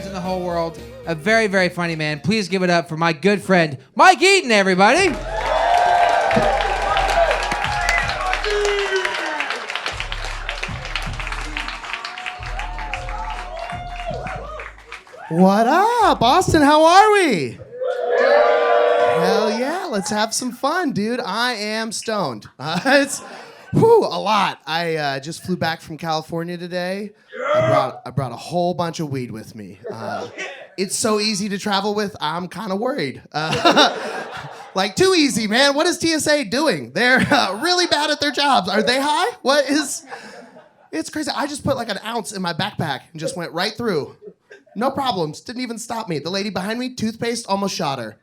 friends in the whole world. A very, very funny man. Please give it up for my good friend, Mike Eaton, everybody. What up, Austin? How are we? Hell yeah, let's have some fun, dude. I am stoned. It's a lot. I just flew back from California today. I brought a whole bunch of weed with me. It's so easy to travel with, I'm kind of worried. Like, too easy, man. What is TSA doing? They're really bad at their jobs. Are they high? It's crazy. I just put like an ounce in my backpack and just went right through. No problems. Didn't even stop me. The lady behind me, toothpaste, almost shot her.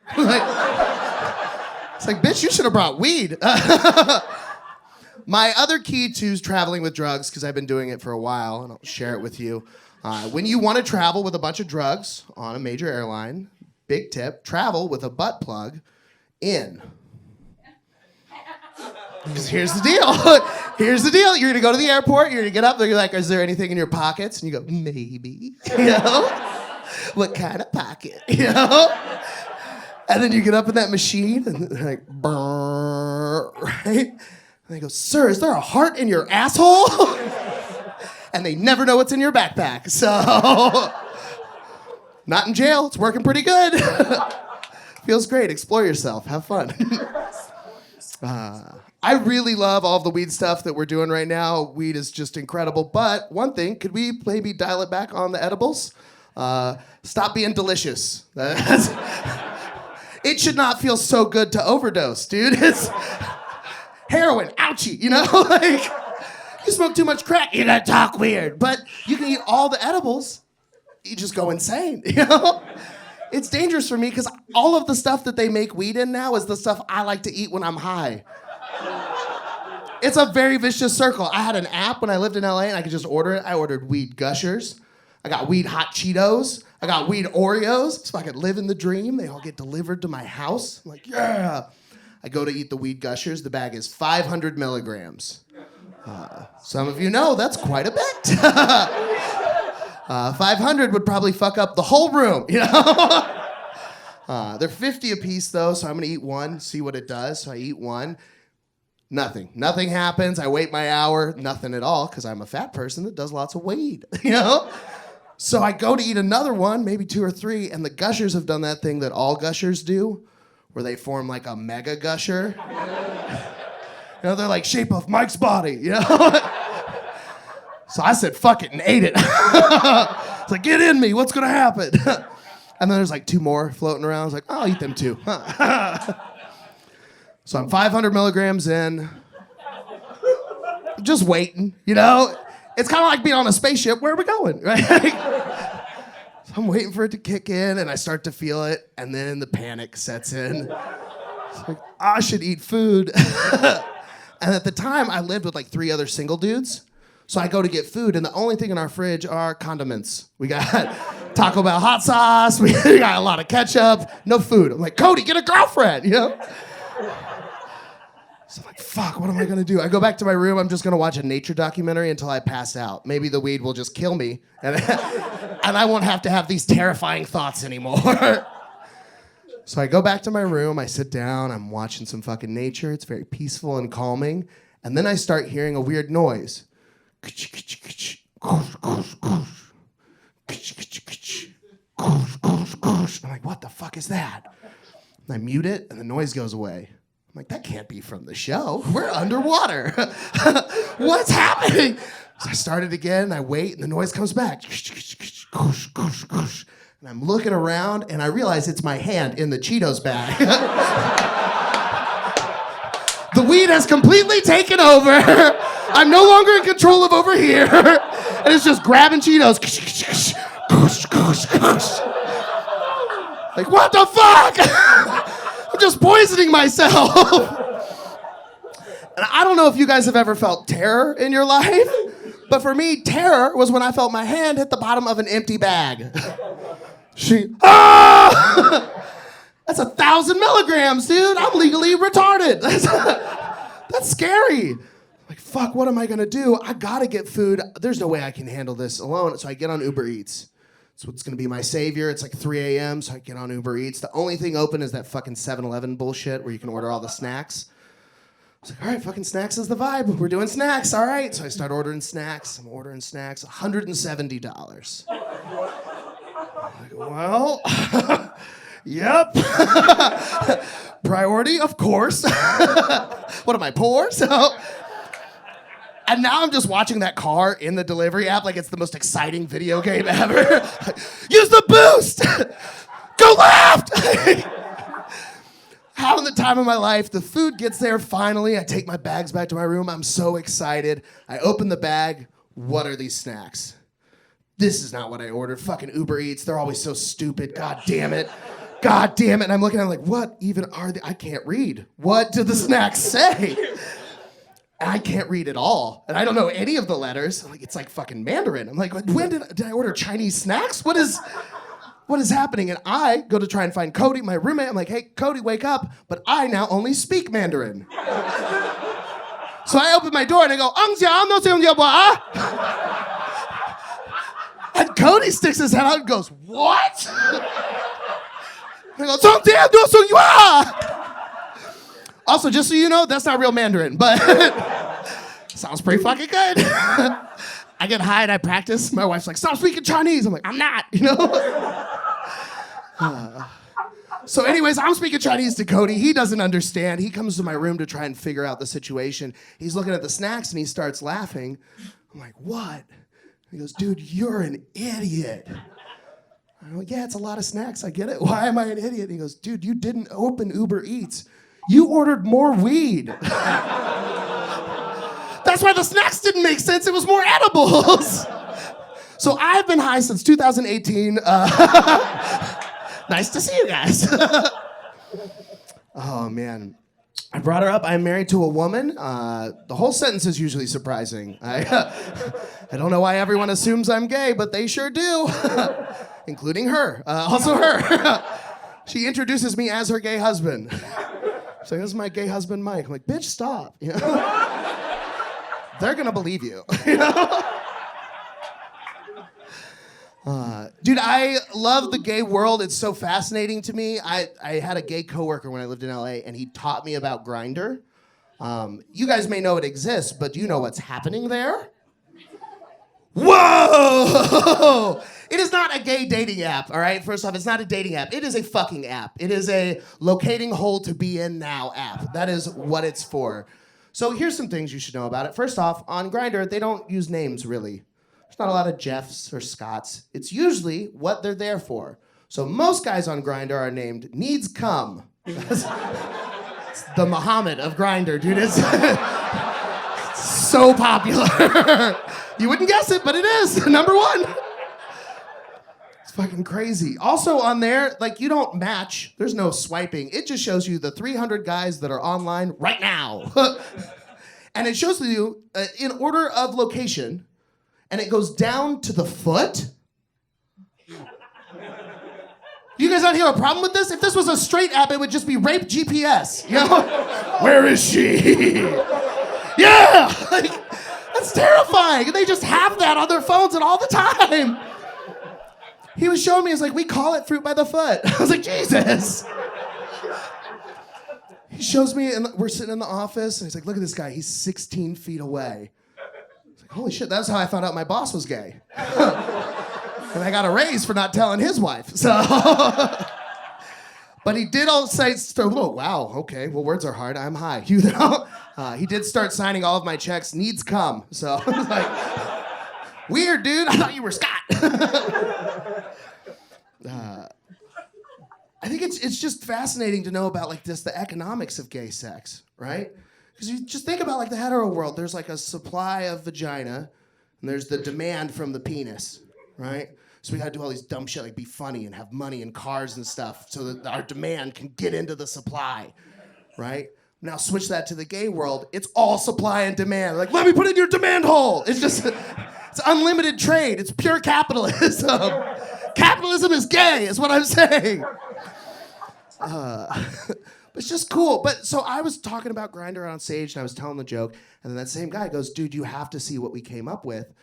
It's like, bitch, you should have brought weed. My other key to traveling with drugs, because I've been doing it for a while, and I'll share it with you. When you want to travel with a bunch of drugs on a major airline, big tip, travel with a butt plug in. Because here's the deal. Here's the deal. You're going to go to the airport. You're going to get up. They're like, is there anything in your pockets? And you go, maybe. You know? What kind of pocket? You know? And then you get up in that machine and they're like, brrr, right? And they go, sir, is there a heart in your asshole? And they never know what's in your backpack. So, not in jail. It's working pretty good. Feels great. Explore yourself. Have fun. I really love all of the weed stuff that we're doing right now. Weed is just incredible. But one thing, could we maybe dial it back on the edibles? Stop being delicious. It should not feel so good to overdose, dude. It's heroin, ouchie, you know? Like, you smoke too much crack, you're gonna talk weird. But you can eat all the edibles, you just go insane, you know? It's dangerous for me because all of the stuff that they make weed in now is the stuff I like to eat when I'm high. It's a very vicious circle. I had an app when I lived in LA and I could just order it. I ordered weed Gushers. I got weed Hot Cheetos. I got weed Oreos so I could live in the dream. They all get delivered to my house. I'm like, yeah. I go to eat the weed Gushers. The bag is 500 milligrams. Some of you know that's quite a bit. 500 would probably fuck up the whole room, you know? They're 50 a piece, though, so I'm going to eat one, see what it does. So I eat one. Nothing happens. I wait my hour. Nothing at all, because I'm a fat person that does lots of weed, you know? So I go to eat another one, maybe 2 or 3, and the Gushers have done that thing that all Gushers do, where they form like a mega Gusher. You know, they're like shape of Mike's body, you know? So I said, fuck it, and ate it. It's like, get in me, what's gonna happen? And then there's like 2 more floating around. I was like, I'll eat them too. So I'm 500 milligrams in. Just waiting, you know? It's kind of like being on a spaceship. Where are we going, right? So I'm waiting for it to kick in, and I start to feel it, and then the panic sets in. It's like, I should eat food. And at the time, I lived with like 3 other single dudes. So I go to get food, and the only thing in our fridge are condiments. We got Taco Bell hot sauce. We got a lot of ketchup. No food. I'm like, Cody, get a girlfriend, you know? So I'm like, fuck, what am I gonna do? I go back to my room. I'm just gonna watch a nature documentary until I pass out. Maybe the weed will just kill me, and I won't have to have these terrifying thoughts anymore. So I go back to my room. I sit down. I'm watching some fucking nature. It's very peaceful and calming. And then I start hearing a weird noise. I'm like, what the fuck is that? And I mute it, and the noise goes away. I'm like, that can't be from the show. We're underwater. What's happening? So I start it again, and I wait, and the noise comes back. And I'm looking around, and I realize it's my hand in the Cheetos bag. The weed has completely taken over. I'm no longer in control of over here. And it's just grabbing Cheetos. Like, what the fuck? I'm just poisoning myself. And I don't know if you guys have ever felt terror in your life, but for me, terror was when I felt my hand hit the bottom of an empty bag. That's 1,000 milligrams, dude. I'm legally retarded. That's scary. Like, fuck, what am I gonna do? I gotta get food. There's no way I can handle this alone. So I get on Uber Eats. It's what's gonna be my savior. It's like 3 a.m., so I get on Uber Eats. The only thing open is that fucking 7-Eleven bullshit where you can order all the snacks. I was like, all right, fucking snacks is the vibe. We're doing snacks, all right. So I start ordering snacks. I'm ordering snacks, $170. I'm like, well, yep. Priority, of course. What am I, poor? So... And now I'm just watching that car in the delivery app like it's the most exciting video game ever. Use the boost! Go left! Having the time of my life. The food gets there finally. I take my bags back to my room. I'm so excited. I open the bag. What are these snacks? This is not what I ordered. Fucking Uber Eats. They're always so stupid. God damn it. God damn it. And I'm looking at it like, what even are they? I can't read. What do the snacks say? And I can't read at all. And I don't know any of the letters. Like, it's like fucking Mandarin. I'm like, when did I order Chinese snacks? What is happening? And I go to try and find Cody, my roommate. I'm like, hey, Cody, wake up. But I now only speak Mandarin. So I open my door and I go, and Cody sticks his head out and goes, what? And I go, also, just so you know, that's not real Mandarin, but sounds pretty fucking good. I get high and I practice. My wife's like, stop speaking Chinese. I'm like, I'm not, you know? So anyways, I'm speaking Chinese to Cody. He doesn't understand. He comes to my room to try and figure out the situation. He's looking at the snacks and he starts laughing. I'm like, what? He goes, dude, you're an idiot. I go, yeah, it's a lot of snacks. I get it. Why am I an idiot? He goes, dude, you didn't open Uber Eats. You ordered more weed. That's why the snacks didn't make sense. It was more edibles. So I've been high since 2018. Nice to see you guys. Oh, man. I brought her up. I'm married to a woman. The whole sentence is usually surprising. I don't know why everyone assumes I'm gay, but they sure do. Including her. Also her. She introduces me as her gay husband. She's like, this is my gay husband, Mike. I'm like, bitch, stop. You know? They're gonna believe you. You know? Dude, I love the gay world. It's so fascinating to me. I had a gay coworker when I lived in LA, and he taught me about Grindr. You guys may know it exists, but do you know what's happening there? Whoa! It is not a gay dating app, all right? First off, it's not a dating app. It is a fucking app. It is a locating hole to be in now app. That is what it's for. So here's some things you should know about it. First off, on Grindr, they don't use names, really. There's not a lot of Jeffs or Scotts. It's usually what they're there for. So most guys on Grindr are named Needs Come. It's the Muhammad of Grindr, dude. It's so popular. You wouldn't guess it, but it is. Number one. It's fucking crazy. Also on there, like, you don't match. There's no swiping. It just shows you the 300 guys that are online right now. And it shows you in order of location, and it goes down to the foot. You guys not have a problem with this? If this was a straight app, it would just be rape GPS. You know? Where is she? Yeah! Like, that's terrifying. They just have that on their phones and all the time. He was showing me, he's like, we call it fruit by the foot. I was like, Jesus. He shows me, and we're sitting in the office, and he's like, look at this guy. He's 16 feet away. I was like, holy shit, that's how I found out my boss was gay. And I got a raise for not telling his wife. So, but he did all say, oh, wow, okay, well, words are hard. I'm high. You know? He did start signing all of my checks. Needs come. So I was like, weird, dude. I thought you were Scott. I think it's just fascinating to know about like this, the economics of gay sex, right? Because you just think about like the hetero world. There's like a supply of vagina, and there's the demand from the penis, right? So we gotta do all these dumb shit like be funny and have money and cars and stuff so that our demand can get into the supply, right? Now switch that to the gay world. It's all supply and demand. Like, let me put in your demand hole. It's just, it's unlimited trade. It's pure capitalism. Capitalism is gay, is what I'm saying. It's just cool. But so I was talking about Grindr on stage and I was telling the joke, and then that same guy goes, dude, you have to see what we came up with.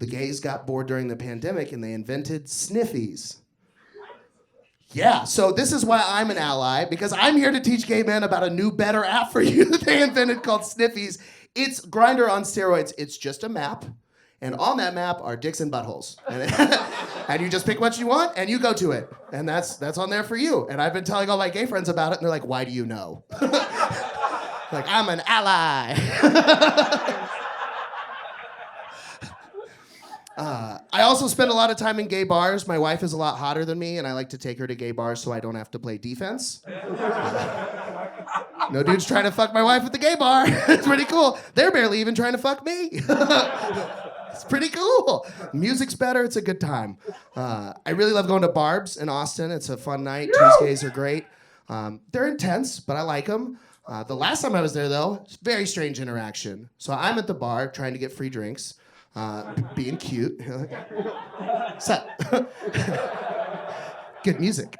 The gays got bored during the pandemic and they invented sniffies. Yeah, so this is why I'm an ally, because I'm here to teach gay men about a new, better app for you that they invented called Sniffies. It's Grindr on steroids. It's just a map, and on that map are dicks and buttholes. And you just pick what you want, and you go to it. And that's on there for you. And I've been telling all my gay friends about it, and they're like, why do you know? Like, I'm an ally. I also spend a lot of time in gay bars. My wife is a lot hotter than me, and I like to take her to gay bars so I don't have to play defense. No dude's trying to fuck my wife at the gay bar. It's pretty cool. They're barely even trying to fuck me. It's pretty cool. Music's better. It's a good time. I really love going to Barb's in Austin. It's a fun night. Tuesdays are great. They're intense, but I like them. The last time I was there, though, it's a very strange interaction. So I'm at the bar trying to get free drinks. Being cute. What's up? Good music.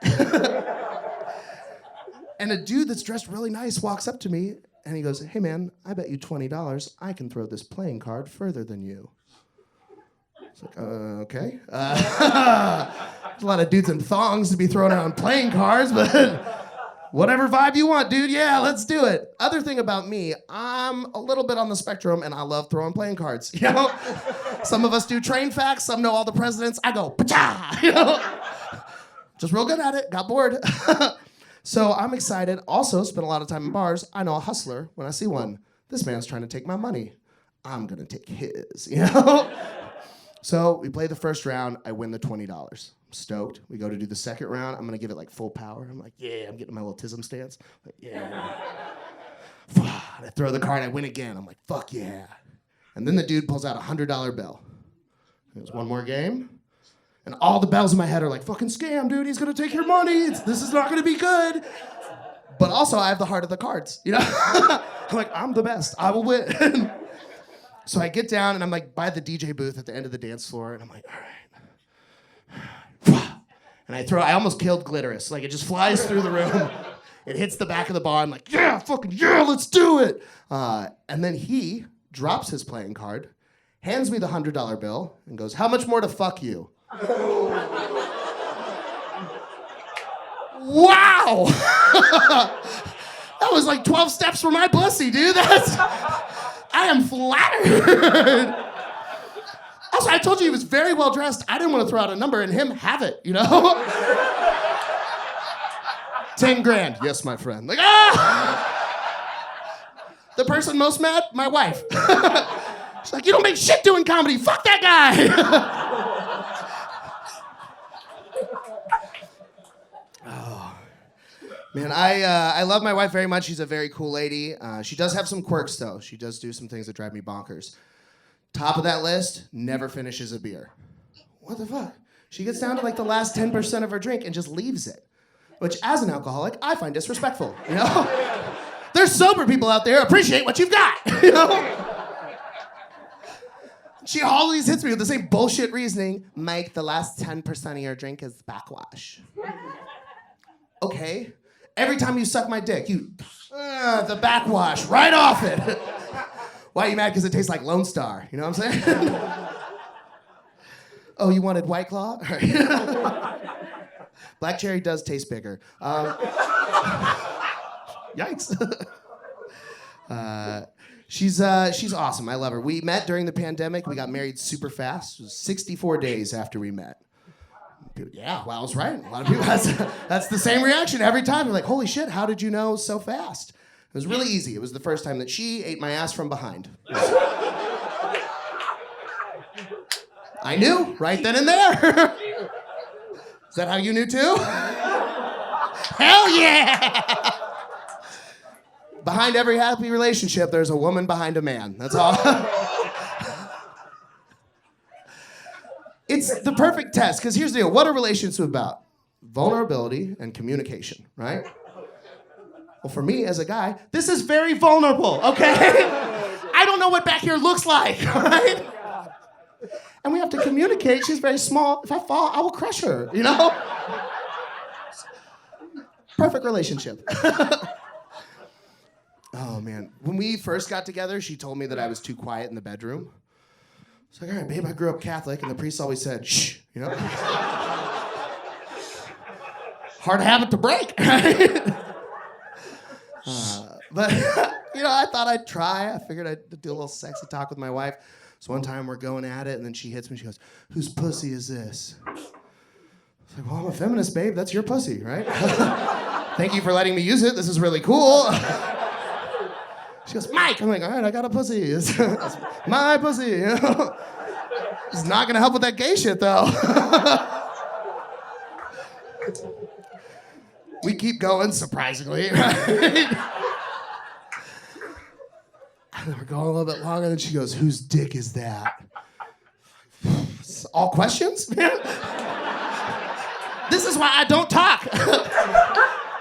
And a dude that's dressed really nice walks up to me and he goes, hey man, I bet you $20 I can throw this playing card further than you. It's like, okay. There's a lot of dudes in thongs to be throwing around playing cards, but whatever vibe you want, dude. Yeah, let's do it. Other thing about me, I'm a little bit on the spectrum, and I love throwing playing cards. You know, some of us do train facts. Some know all the presidents. I go, pa-cha! You know, just real good at it. Got bored. So I'm excited. Also, spend a lot of time in bars. I know a hustler when I see one. This man's trying to take my money. I'm gonna take his. You know. So we play the first round. I win the $20. I'm stoked. We go to do the second round. I'm gonna give it like full power. I'm like, yeah, I'm getting my little tism stance. Like, yeah. I throw the card. I win again. I'm like, fuck yeah. And then the dude pulls out a $100 bill. There's one more game. And all the bells in my head are like, fucking scam, dude. He's gonna take your money. This is not gonna be good. But also, I have the heart of the cards. You know? I'm like, I'm the best. I will win. So I get down and I'm like by the DJ booth at the end of the dance floor and I'm like, all right. And I almost killed Glitterous. Like it just flies through the room. It hits the back of the bar. I'm like, yeah, fucking yeah, let's do it. And then he drops his playing card, hands me the $100 bill and goes, how much more to fuck you? Wow. That was like 12 steps from my pussy, dude. I am flattered. Also, I told you he was very well dressed. I didn't want to throw out a number and him have it, you know? 10 grand. Yes, my friend. Like, The person most mad? My wife. She's like, you don't make shit doing comedy. Fuck that guy. Man, I love my wife very much. She's a very cool lady. She does have some quirks, though. She does do some things that drive me bonkers. Top of that list, never finishes a beer. What the fuck? She gets down to like the last 10% of her drink and just leaves it. Which, as an alcoholic, I find disrespectful, you know? There's sober people out there. Appreciate what you've got, you know? She always hits me with the same bullshit reasoning. Mike, the last 10% of your drink is backwash. Okay. Every time you suck my dick, the backwash, right off it. Why are you mad? Because it tastes like Lone Star. You know what I'm saying? Oh, you wanted White Claw? Black cherry does taste bigger. Yikes. She's awesome. I love her. We met during the pandemic. We got married super fast. It was 64 days after we met. People, yeah, well, I was right. A lot of people, that's the same reaction every time. They're like, holy shit, how did you know so fast? It was really easy. It was the first time that she ate my ass from behind. I knew, right then and there. Is that how you knew too? Hell yeah! Behind every happy relationship, there's a woman behind a man. That's all. It's the perfect test, because here's the deal. What are relationships about? Vulnerability and communication, right? Well, for me, as a guy, this is very vulnerable, okay? I don't know what back here looks like, all right? And we have to communicate. She's very small. If I fall, I will crush her, you know? Perfect relationship. Oh, man. When we first got together, she told me that I was too quiet in the bedroom. It's like, all right, babe, I grew up Catholic, and the priest always said, shh, you know? Hard habit to break, right? But, you know, I thought I'd try. I figured I'd do a little sexy talk with my wife. So one time we're going at it, and then she hits me. She goes, whose pussy is this? I was like, well, I'm a feminist, babe. That's your pussy, right? Thank you for letting me use it. This is really cool. She goes, Mike. I'm like, all right, I got a pussy. It's my pussy, you know? It's not going to help with that gay shit, though. We keep going, surprisingly, right? And we're going a little bit longer, and she goes, whose dick is that? All questions? This is why I don't talk.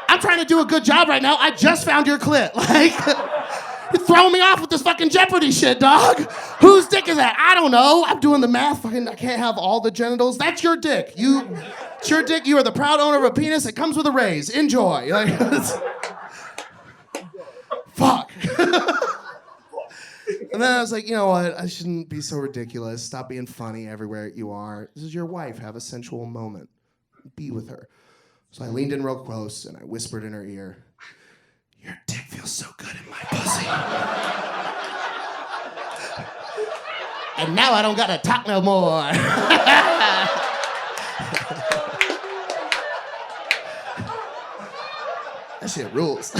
I'm trying to do a good job right now. I just found your clit. Like, you're throwing me off with this fucking Jeopardy shit, dog. Whose dick is that? I don't know. I'm doing the math. Fucking, I can't have all the genitals. That's your dick. It's your dick. You are the proud owner of a penis. It comes with a raise. Enjoy. Like, fuck. And then I was like, you know what? I shouldn't be so ridiculous. Stop being funny everywhere you are. This is your wife. Have a sensual moment. Be with her. So I leaned in real close and I whispered in her ear, your dick feels so good in my pussy. And now I don't gotta talk no more. That shit rules.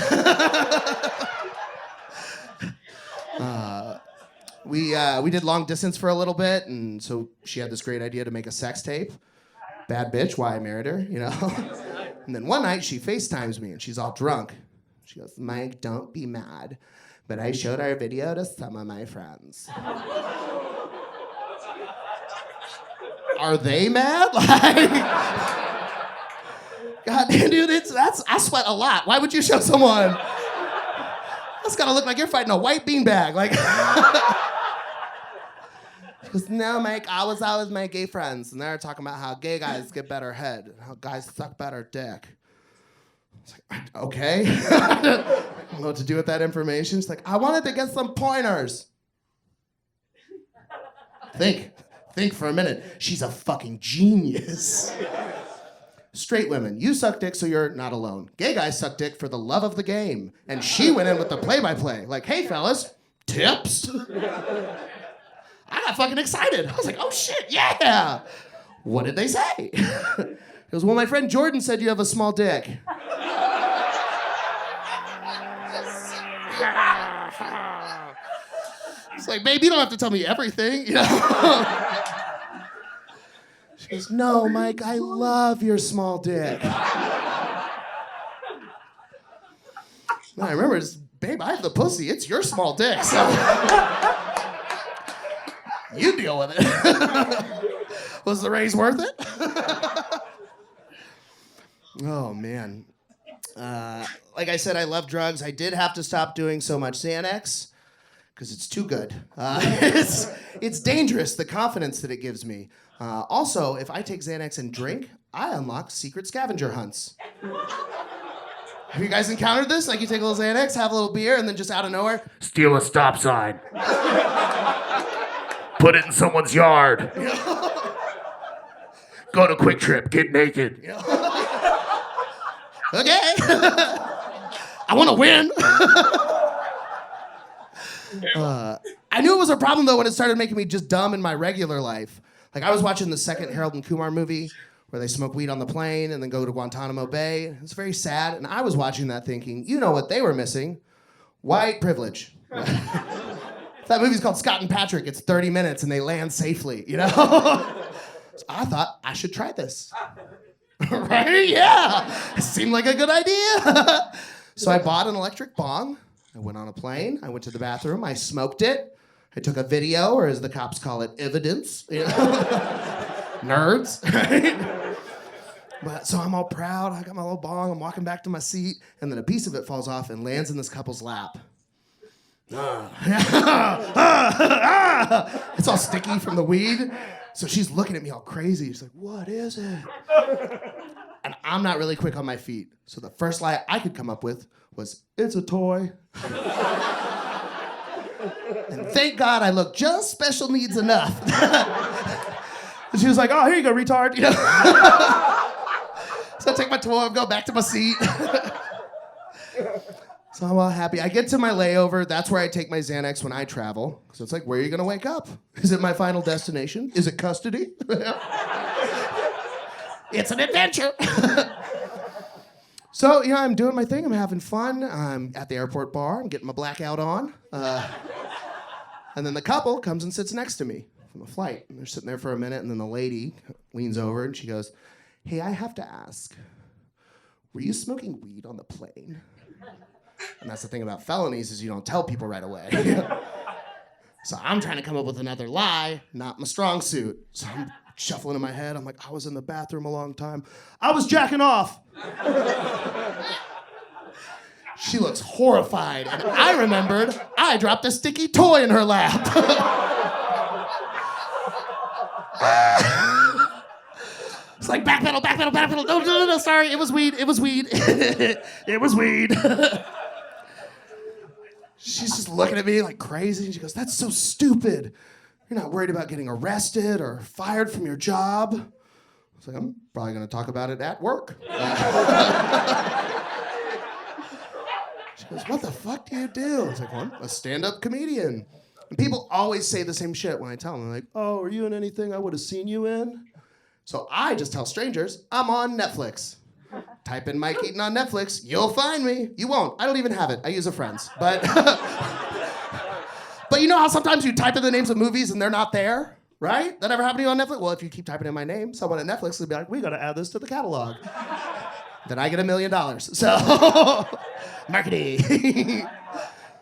We did long distance for a little bit, and so she had this great idea to make a sex tape. Bad bitch, why I married her, you know? And then one night she FaceTimes me, and she's all drunk. She goes, Mike, don't be mad, but I showed our video to some of my friends. Are they mad? Like, God, dude, I sweat a lot. Why would you show someone? That's gotta look like you're fighting a white beanbag. Like, she goes, no, Mike, I was out with my gay friends, and they're talking about how gay guys get better head, and how guys suck better dick. I was like, okay. I don't know what to do with that information. She's like, I wanted to get some pointers. Think for a minute. She's a fucking genius. Straight women, you suck dick so you're not alone. Gay guys suck dick for the love of the game. And she went in with the play-by-play. Like, hey, fellas, tips? I got fucking excited. I was like, oh, shit, yeah. What did they say? He goes, well, my friend Jordan said you have a small dick. It's like, babe, you don't have to tell me everything, you know? She goes, no, Mike, I love your small dick. I remember, babe, I have the pussy. It's your small dick, so you deal with it. Was the raise worth it? Oh, man. Like I said, I love drugs. I did have to stop doing so much Xanax because it's too good. It's dangerous, the confidence that it gives me. Also, if I take Xanax and drink, I unlock secret scavenger hunts. Have you guys encountered this? Like you take a little Xanax, have a little beer, and then just out of nowhere, steal a stop sign. Put it in someone's yard. Go to Quick Trip, get naked. Okay. I want to win. I knew it was a problem, though, when it started making me just dumb in my regular life. Like, I was watching the second Harold and Kumar movie where they smoke weed on the plane and then go to Guantanamo Bay. It's very sad, and I was watching that thinking, you know what they were missing? White privilege. That movie's called Scott and Patrick. It's 30 minutes, and they land safely, you know? So I thought, I should try this. Right? Yeah. It seemed like a good idea. So I bought an electric bong. I went on a plane. I went to the bathroom. I smoked it. I took a video, or as the cops call it, evidence. You know? Nerds, right? But so I'm all proud. I got my little bong. I'm walking back to my seat, and then a piece of it falls off and lands in this couple's lap. It's all sticky from the weed. So she's looking at me all crazy. She's like, what is it? And I'm not really quick on my feet. So the first lie I could come up with was, it's a toy. And thank God I look just special needs enough. And she was like, oh, here you go, retard. You know? So I take my toy and go back to my seat. So I'm all happy. I get to my layover. That's where I take my Xanax when I travel. So it's like, where are you going to wake up? Is it my final destination? Is it custody? It's an adventure. So, I'm doing my thing. I'm having fun. I'm at the airport bar. I'm getting my blackout on. And then the couple comes and sits next to me from the flight. And they're sitting there for a minute, and then the lady leans over and she goes, hey, I have to ask, were you smoking weed on the plane? And that's the thing about felonies is you don't tell people right away. So I'm trying to come up with another lie, not my strong suit. So I'm shuffling in my head. I'm like, I was in the bathroom a long time. I was jacking off. She looks horrified, and I remembered I dropped a sticky toy in her lap. It's like, backpedal, backpedal, backpedal. No, sorry, it was weed, it was weed. It was weed. She's just looking at me like crazy, and she goes, that's so stupid. You're not worried about getting arrested or fired from your job. I was like, I'm probably gonna talk about it at work. She goes, what the fuck do you do? I was like, well, I'm a stand-up comedian. And people always say the same shit when I tell them. They're like, oh, are you in anything I would have seen you in? So I just tell strangers, I'm on Netflix. Type in Mike Eaton on Netflix, you'll find me. You won't. I don't even have it. I use a friend's. But but you know how sometimes you type in the names of movies and they're not there, right? That ever happened to you on Netflix? Well, if you keep typing in my name, someone at Netflix will be like, we gotta add this to the catalog. Then I get $1 million. So, marketing.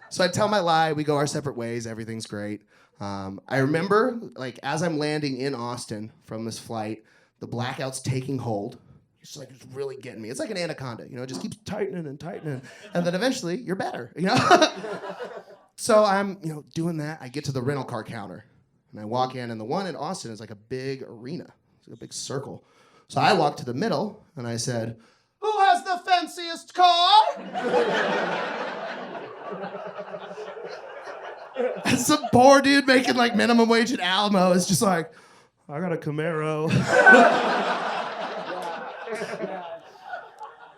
So I tell my lie, we go our separate ways, everything's great. I remember, as I'm landing in Austin from this flight, the blackout's taking hold. It's it's really getting me. It's like an anaconda, it just keeps tightening and tightening. And then eventually, you're better, So I'm, doing that. I get to the rental car counter. And I walk in, and the one in Austin is like a big arena. It's like a big circle. So I walk to the middle, and I said, who has the fanciest car? And some poor dude making minimum wage at Alamo is just like, I got a Camaro.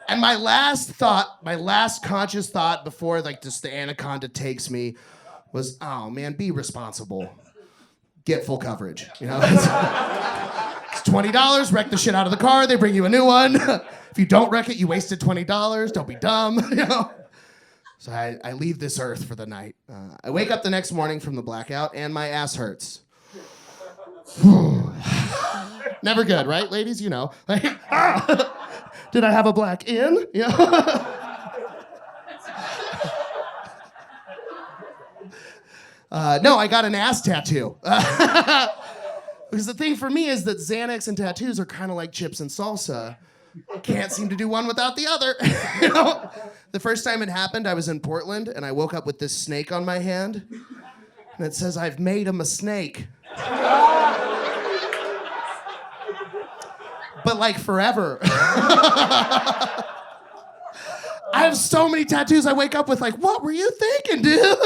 And my last conscious thought before just the anaconda takes me was, oh man, be responsible. Get full coverage. It's $20, wreck the shit out of the car, they bring you a new one. If you don't wreck it, you wasted $20. Don't be dumb, So I leave this earth for the night. I wake up the next morning from the blackout, and my ass hurts. Never good, right, ladies? Did I have a black in? No, I got an ass tattoo. Because the thing for me is that Xanax and tattoos are kind of like chips and salsa. Can't seem to do one without the other. The first time it happened, I was in Portland, and I woke up with this snake on my hand, and it says, I've made him a snake. But forever. I have so many tattoos I wake up with what were you thinking, dude?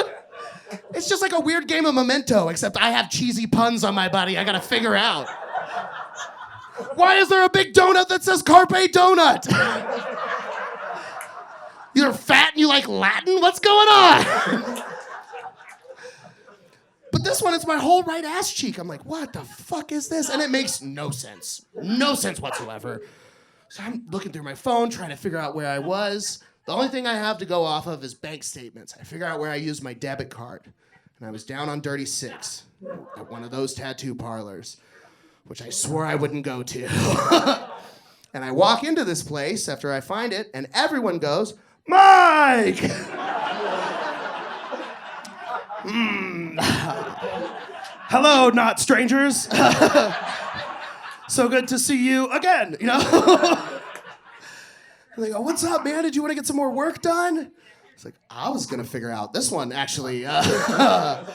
It's just like a weird game of Memento, except I have cheesy puns on my body I gotta figure out. Why is there a big donut that says Carpe Donut? You're fat and you like Latin? What's going on? But this one, it's my whole right ass cheek. I'm like, what the fuck is this? And it makes no sense. No sense whatsoever. So I'm looking through my phone, trying to figure out where I was. The only thing I have to go off of is bank statements. I figure out where I used my debit card. And I was down on Dirty Six at one of those tattoo parlors, which I swore I wouldn't go to. And I walk into this place after I find it, and everyone goes, Mike! Hello, not strangers. So good to see you again, And they go, what's up, man? Did you want to get some more work done? It's like, I was going to figure out this one, actually. They go,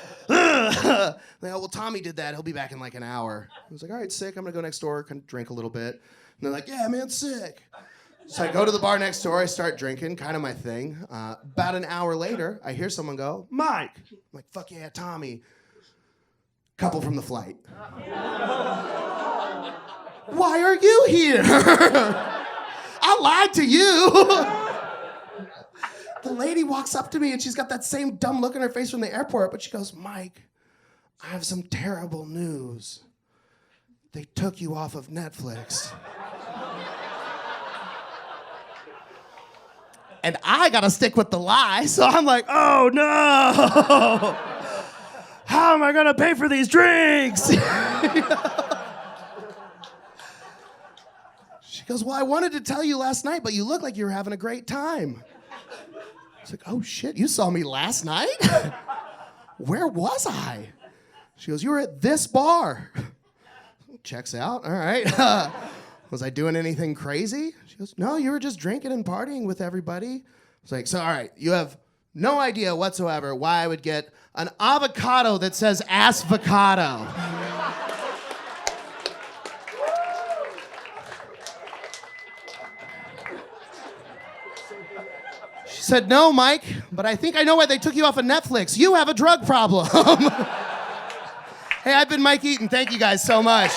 well, Tommy did that. He'll be back in an hour. I was like, all right, sick. I'm going to go next door, kind of drink a little bit. And they're like, yeah, man, sick. So I go to the bar next door, I start drinking, kind of my thing. About an hour later, I hear someone go, Mike. I'm like, fuck yeah, Tommy. Couple from the flight. Why are you here? I lied to you. The lady walks up to me and she's got that same dumb look on her face from the airport, but she goes, Mike, I have some terrible news. They took you off of Netflix. And I gotta stick with the lie, so I'm like, oh no! How am I gonna pay for these drinks? She goes, well, I wanted to tell you last night, but you look like you were having a great time. I was like, oh shit, you saw me last night? Where was I? She goes, you were at this bar. Checks out, all right. Was I doing anything crazy? She goes, no, you were just drinking and partying with everybody. I was like, so all right, you have no idea whatsoever why I would get an avocado that says ass-vocado. She said, no, Mike, but I think I know why they took you off of Netflix. You have a drug problem. Hey, I've been Mike Eaton. Thank you guys so much.